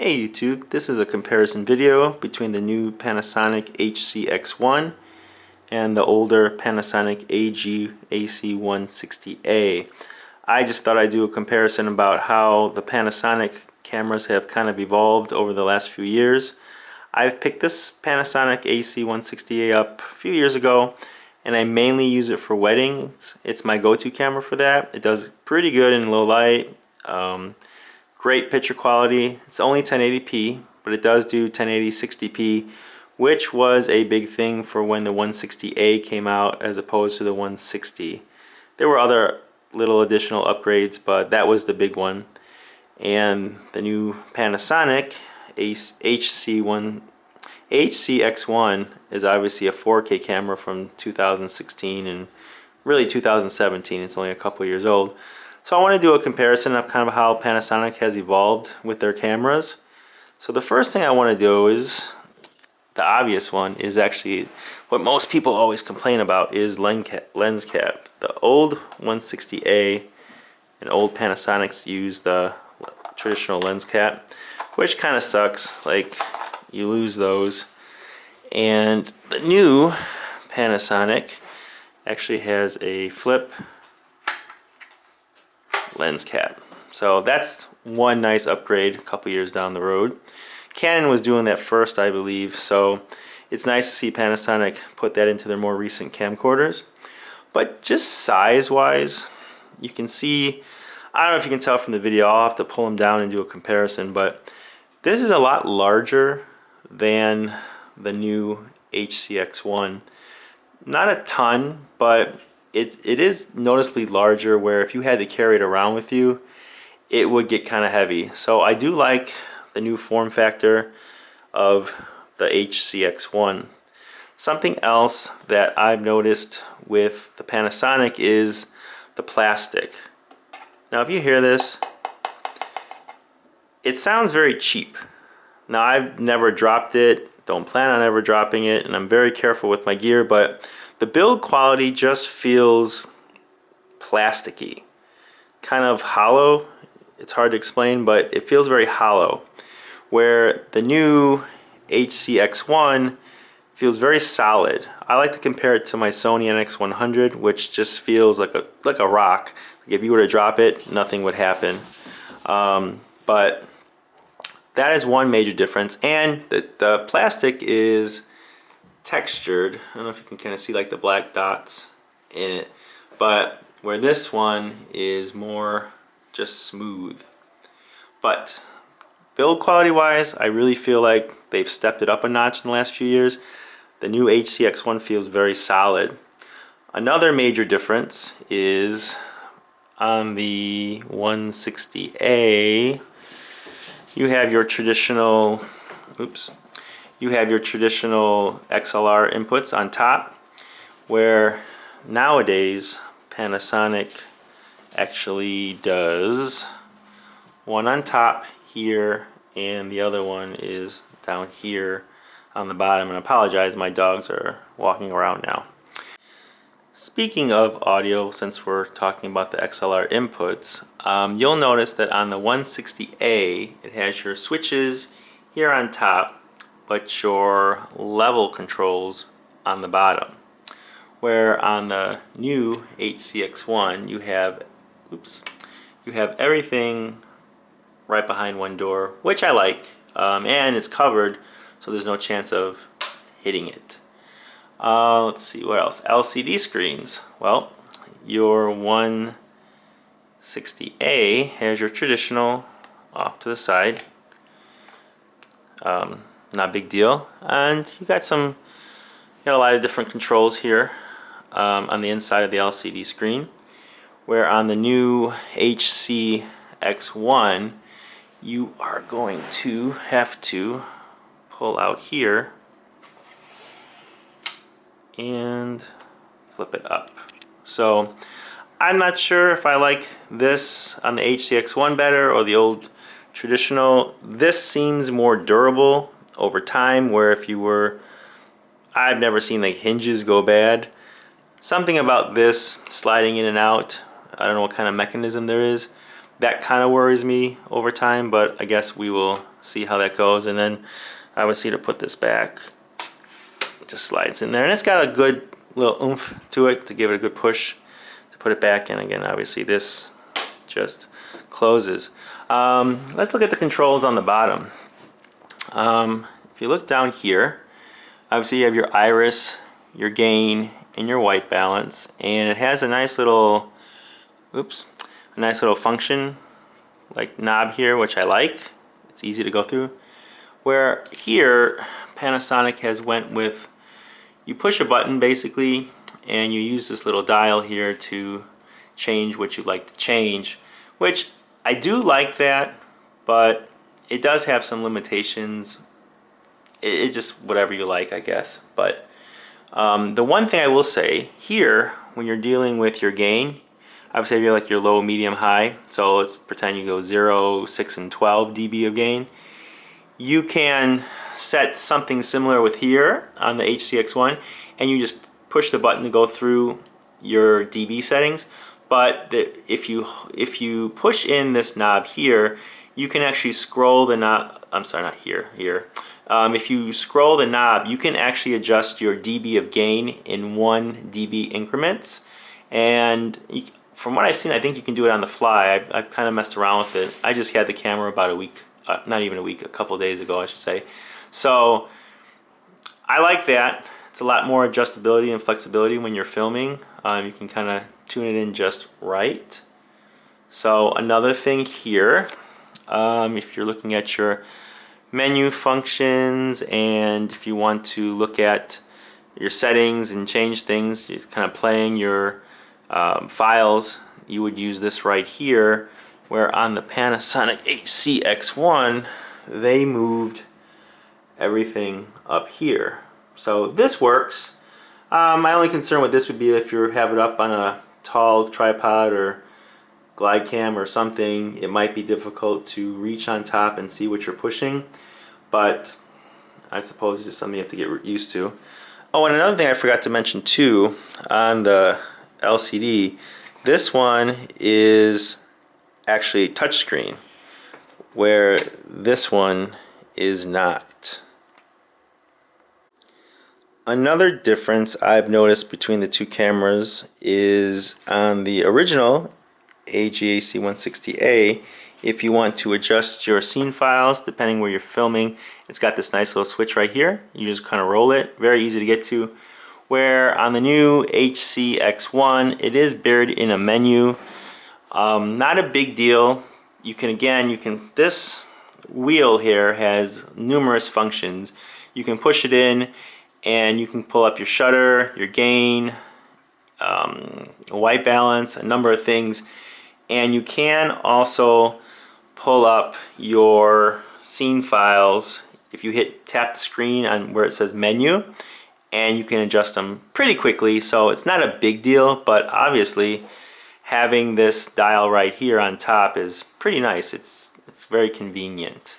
Hey YouTube, this is a comparison video between the new Panasonic HC-X1 and the older Panasonic AG-AC160A. I just thought I'd do a comparison about how the Panasonic cameras have kind of evolved over the last few years. I've picked this Panasonic AC160A up a few years ago and I mainly use it for weddings. It's my go-to camera for that. It does pretty good in low light. Great picture quality. It's only 1080p, but it does do 1080 60p, which was a big thing for when the 160A came out as opposed to the 160. There were other little additional upgrades, but that was the big one. And the new Panasonic HC-X1 is obviously a 4K camera from 2016 and really 2017. It's only a couple years old. So I want to do a comparison of kind of how Panasonic has evolved with their cameras. So the first thing I want to do is, the obvious one, is actually what most people always complain about is lens cap. The old 160A and old Panasonics use the traditional lens cap, which kind of sucks, like you lose those. And the new Panasonic actually has a flip lens cap. So that's one nice upgrade a couple years down the road. Canon was doing that first, I believe, so it's nice to see Panasonic put that into their more recent camcorders. But just size-wise, you can see, I don't know if you can tell from the video, I'll have to pull them down and do a comparison, but this is a lot larger than the new HC-X1. Not a ton, but it is noticeably larger, where if you had to carry it around with you, it would get kind of heavy. So I do like the new form factor of the HC-X1. Something else that I've noticed with the Panasonic is the plastic. Now if you hear this, it sounds very cheap. Now I've never dropped it, don't plan on ever dropping it, and I'm very careful with my gear, but the build quality just feels plasticky, kind of hollow. It's hard to explain, but it feels very hollow. Where the new HC-X1 feels very solid. I like to compare it to my Sony NX100, which just feels like a rock. Like if you were to drop it, nothing would happen. But that is one major difference, and the plastic is textured. I don't know if you can kind of see like the black dots in it, but where this one is more just smooth. But build quality wise, I really feel like they've stepped it up a notch in the last few years. The new HC-X1 feels very solid. Another major difference is on the 160A, you have your traditional, XLR inputs on top, where nowadays Panasonic actually does one on top here and the other one is down here on the bottom. And I apologize, my dogs are walking around now. Speaking of audio, since we're talking about the XLR inputs, you'll notice that on the 160A it has your switches here on top, but your level controls on the bottom. Where on the new HC-X1 you have everything right behind one door, which I like, and it's covered, so there's no chance of hitting it. Let's see, what else? LCD screens. Well, your 160A has your traditional off to the side. Not a big deal, and you got a lot of different controls here on the inside of the LCD screen. Where on the new HC-X1, you are going to have to pull out here and flip it up. So I'm not sure if I like this on the HC-X1 better or the old traditional. This seems more durable over time, where if you were, I've never seen like hinges go bad. Something about this sliding in and out, I don't know what kind of mechanism there is, that kind of worries me over time, but I guess we will see how that goes. And then obviously to put this back, it just slides in there, and it's got a good little oomph to it to give it a good push to put it back in. Again, obviously this just closes. Let's look at the controls on the bottom. If you look down here, obviously you have your iris, your gain, and your white balance, and it has a nice little, a nice little function like knob here, which I like. It's easy to go through. Where here, Panasonic has went with, you push a button basically, and you use this little dial here to change what you'd like to change, which I do like that, but it does have some limitations. It just whatever you like, I guess. But the one thing I will say here, when you're dealing with your gain, obviously you're like your low, medium, high. So let's pretend you go 0, 6, and 12 dB of gain. You can set something similar with here on the HC-X1, and you just push the button to go through your dB settings. But if you push in this knob here, you can actually scroll the knob. I'm sorry, not here. If you scroll the knob, you can actually adjust your dB of gain in 1 dB increments. And from what I've seen, I think you can do it on the fly. I've kind of messed around with it. I just had the camera about a week, not even a week, a couple days ago, I should say. So I like that. It's a lot more adjustability and flexibility when you're filming. You can kind of tune it in just right. So another thing here, if you're looking at your menu functions, and if you want to look at your settings and change things, just kind of playing your files, you would use this right here, where on the Panasonic HC-X1 they moved everything up here. So this works. My only concern with this would be if you have it up on a tall tripod or glide cam or something, it might be difficult to reach on top and see what you're pushing, but I suppose it's just something you have to get used to. Oh, and another thing I forgot to mention too, on the LCD, this one is actually touchscreen, where this one is not. Another difference I've noticed between the two cameras is on the original AG-AC160A, if you want to adjust your scene files depending where you're filming, it's got this nice little switch right here. You just kind of roll it, very easy to get to. Where on the new HC-X1, it is buried in a menu. Not a big deal. You can this wheel here has numerous functions. You can push it in and you can pull up your shutter, your gain, white balance, a number of things. And you can also pull up your scene files if you tap the screen on where it says menu, and you can adjust them pretty quickly. So it's not a big deal, but obviously having this dial right here on top is pretty nice. It's very convenient.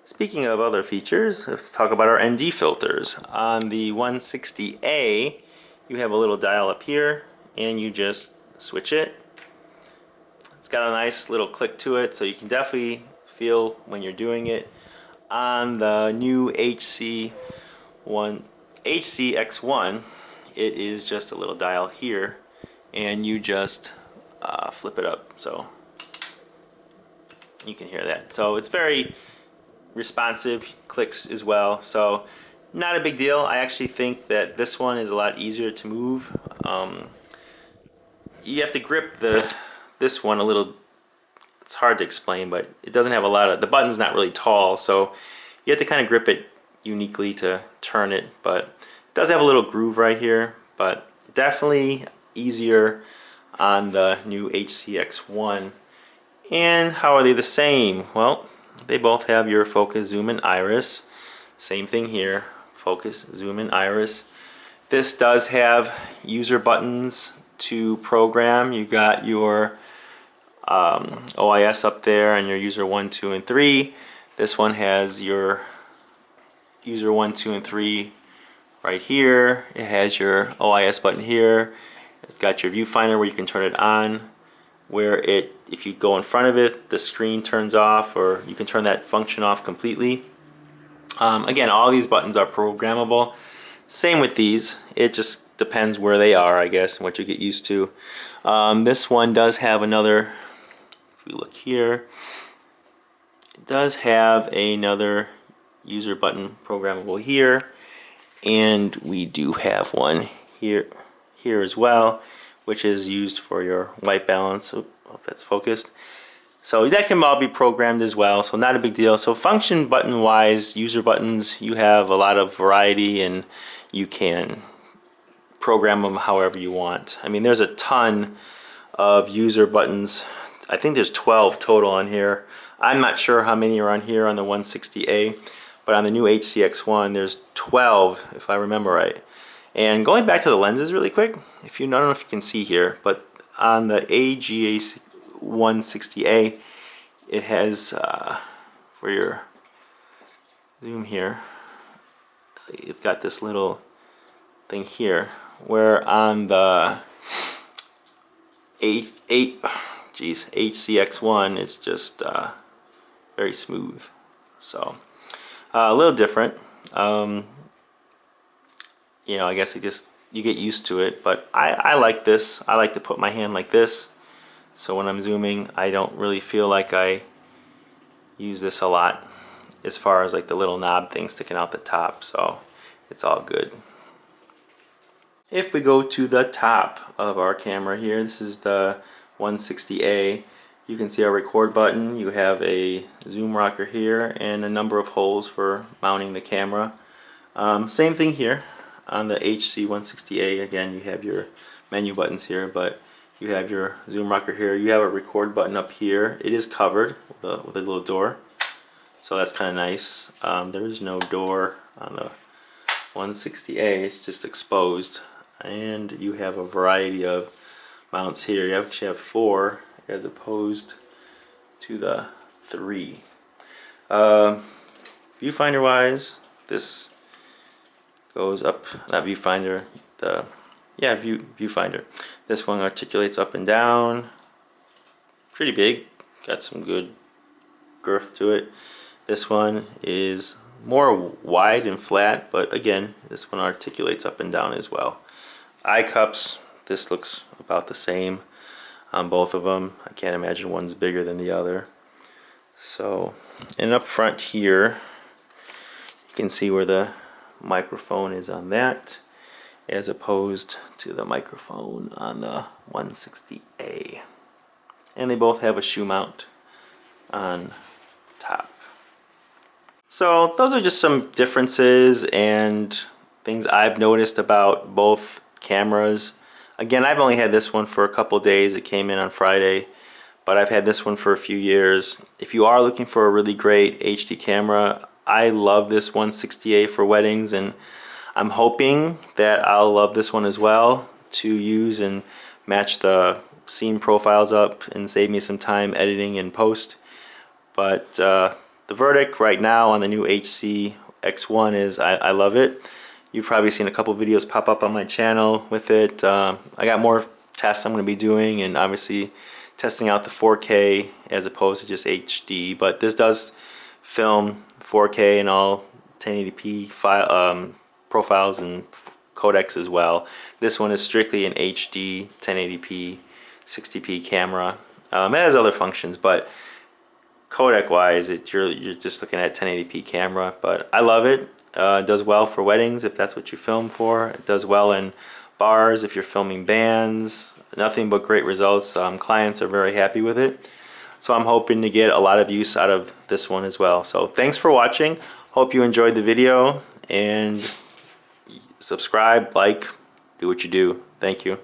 Speaking of other features, let's talk about our ND filters. On the 160A, you have a little dial up here, and you just switch it. It's got a nice little click to it, so you can definitely feel when you're doing it. On the new HC-X1, it is just a little dial here, and you just flip it up, so you can hear that. So it's very responsive, clicks as well, so not a big deal. I actually think that this one is a lot easier to move. You have to grip this one a little. It's hard to explain, but it doesn't have a lot of, the button's not really tall, so you have to kind of grip it uniquely to turn it, but it does have a little groove right here, but definitely easier on the new HC-X1. And how are they the same? Well, they both have your focus, zoom, and iris. Same thing here, focus, zoom, and iris. This does have user buttons to program. You got your OIS up there and your user 1, 2, and 3. This one has your user 1, 2, and 3 right here. It has your OIS button here. It's got your viewfinder where you can turn it on where if you go in front of it, the screen turns off, or you can turn that function off completely. Again, all these buttons are programmable. Same with these. It just depends where they are, I guess, and what you get used to. This one does have another, if we look here, it does have another user button programmable here, and we do have one here as well, which is used for your white balance. Oh, hope that's focused. So that can all be programmed as well, so not a big deal. So function button wise, user buttons, you have a lot of variety and you can program them however you want. I mean, there's a ton of user buttons. I think there's 12 total on here. I'm not sure how many are on here on the 160A, but on the new HC-X1 there's 12 if I remember right. And going back to the lenses really quick, I don't know if you can see here, but on the AG-AC160A, it has, for your zoom here, it's got this little thing here, where on the HC-X1 it's just very smooth. So a little different. You know, I guess you get used to it, but I like this. I like to put my hand like this, so when I'm zooming I don't really feel like I use this a lot as far as like the little knob thing sticking out the top, so it's all good. If we go to the top of our camera here, this is the 160A, you can see our record button. You have a zoom rocker here and a number of holes for mounting the camera. Same thing here on the HC-160A. Again, you have your menu buttons here, but you have your zoom rocker here. You have a record button up here. It is covered with a little door, so that's kind of nice. There is no door on the 160A, it's just exposed. And you have a variety of mounts here. You actually have 4 as opposed to the 3. Viewfinder wise, this goes up, not viewfinder, viewfinder. This one articulates up and down, pretty big, got some good girth to it. This one is more wide and flat, but again, this one articulates up and down as well. Eye cups, this looks about the same on both of them. I can't imagine one's bigger than the other. So, and up front here, you can see where the microphone is on that, as opposed to the microphone on the 160A. And they both have a shoe mount on top. So those are just some differences and things I've noticed about both cameras. Again, I've only had this one for a couple days. It came in on Friday, but I've had this one for a few years. If you are looking for a really great HD camera, I love this 160A for weddings, and I'm hoping that I'll love this one as well to use and match the scene profiles up and save me some time editing and post. But the verdict right now on the new HC-X1 is I love it. You've probably seen a couple videos pop up on my channel with it. I got more tests I'm going to be doing, and obviously testing out the 4K as opposed to just HD. But this does film 4K and all 1080p file, profiles and codecs as well. This one is strictly an HD 1080p 60p camera. It has other functions, but codec wise you're just looking at 1080p camera. But I love it. It does well for weddings if that's what you film for. It does well in bars if you're filming bands. Nothing but great results. Clients are very happy with it. So I'm hoping to get a lot of use out of this one as well. So thanks for watching. Hope you enjoyed the video, and subscribe, like, do what you do. Thank you.